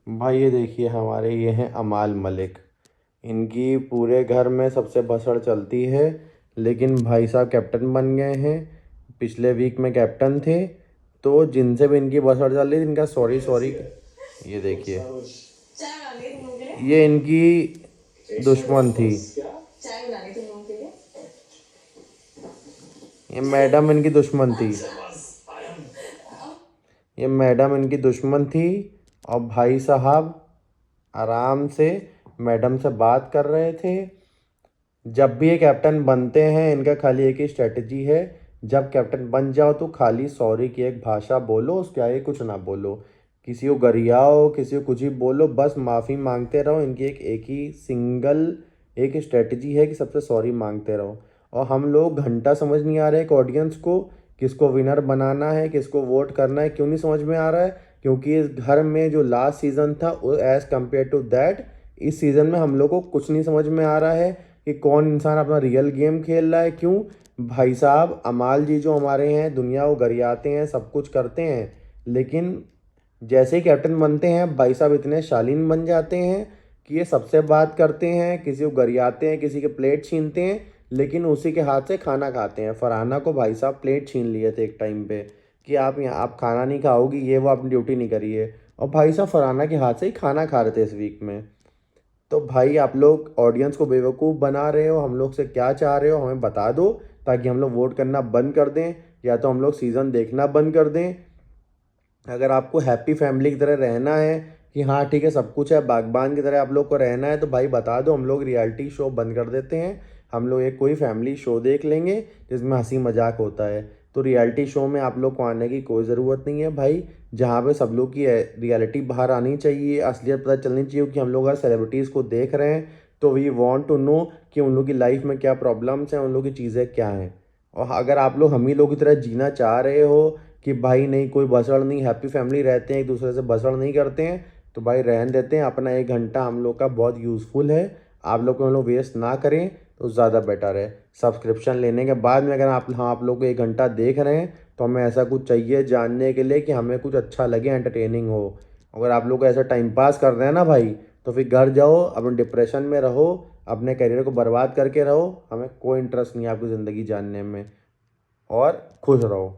भाई ये देखिए हमारे ये हैं अमाल मलिक। इनकी पूरे घर में सबसे बसड़ चलती है। लेकिन भाई साहब कैप्टन बन गए हैं। पिछले वीक में कैप्टन थे। तो जिनसे भी इनकी बसड़ चल रही थी इनका सॉरी सॉरी। ये देखिए ये इनकी दुश्मन थी। ये मैडम इनकी दुश्मन थी। ये मैडम इनकी दुश्मन थी। और भाई साहब आराम से मैडम से बात कर रहे थे। जब भी ये कैप्टन बनते हैं इनका खाली एक ही स्ट्रेटजी है। जब कैप्टन बन जाओ तो खाली सॉरी की एक भाषा बोलो, उसके आगे कुछ ना बोलो। किसी को गरियाओ, किसी को कुछ ही बोलो, बस माफ़ी मांगते रहो। इनकी एक एक ही सिंगल एक स्ट्रेटजी है कि सबसे सॉरी मांगते रहो। और हम लोग घंटा समझ नहीं आ रहे एक ऑडियंस को किसको विनर बनाना है, किसको वोट करना है। क्यों नहीं समझ में आ रहा है? क्योंकि इस घर में जो लास्ट सीज़न था एज़ कम्पेयर टू दैट इस सीज़न में हम लोग को कुछ नहीं समझ में आ रहा है कि कौन इंसान अपना रियल गेम खेल रहा है। क्यों? भाई साहब अमाल जी जो हमारे हैं दुनिया को गरियाते हैं, सब कुछ करते हैं। लेकिन जैसे ही कैप्टन बनते हैं भाई साहब इतने शालीन बन जाते हैं कि ये सबसे बात करते हैं, किसी को गरियाते हैं, किसी के प्लेट छीनते हैं। लेकिन उसी के हाथ से खाना खाते हैं। फरहाना को भाई साहब प्लेट छीन लिए थे एक टाइम पे कि आप यहाँ आप खाना नहीं खाओगी, ये वो अपनी ड्यूटी नहीं करिए। और भाई साहब फरहाना के हाथ से ही खाना खा रहे थे इस वीक में। तो भाई आप लोग ऑडियंस को बेवकूफ़ बना रहे हो। हम लोग से क्या चाह रहे हो हमें बता दो, ताकि हम लोग वोट करना बंद कर दें, या तो हम लोग सीज़न देखना बंद कर दें। अगर आपको हैप्पी फैमिली की तरह रहना है कि हाँ ठीक है सब कुछ है, बागबान की तरह आप लोग को रहना है, तो भाई बता दो, हम लोग रियलिटी शो बंद कर देते हैं। हम लोग एक कोई फैमिली शो देख लेंगे जिसमें हंसी मजाक होता है। तो रियलिटी शो में आप लोग को आने की कोई ज़रूरत नहीं है भाई। जहाँ पे सब लोग की रियलिटी बाहर आनी चाहिए, असलियत पता चलनी चाहिए कि हम लोग अगर सेलिब्रिटीज़ को देख रहे हैं तो वी वांट टू नो कि उन लोग की लाइफ में क्या प्रॉब्लम्स हैं, उन लोग की चीज़ें क्या हैं। और अगर आप लोग हम ही लोग की तरह जीना चाह रहे हो कि भाई नहीं कोई बसड़ नहीं, हैप्पी फैमिली रहते हैं, एक दूसरे से बसड़ नहीं करते हैं, तो भाई रहन देते हैं। अपना 1 घंटा हम लोग का बहुत यूज़फुल है, आप लोग को हम लोग वेस्ट ना करें तो ज़्यादा बेटर है। सब्सक्रिप्शन लेने के बाद में अगर आप लोग 1 घंटा देख रहे हैं तो हमें ऐसा कुछ चाहिए जानने के लिए कि हमें कुछ अच्छा लगे, एंटरटेनिंग हो। अगर आप लोग ऐसा टाइम पास कर रहे हैं ना भाई, तो फिर घर जाओ, अपने डिप्रेशन में रहो, अपने करियर को बर्बाद करके रहो। हमें कोई इंटरेस्ट नहीं है आपकी ज़िंदगी जानने में। और खुश रहो।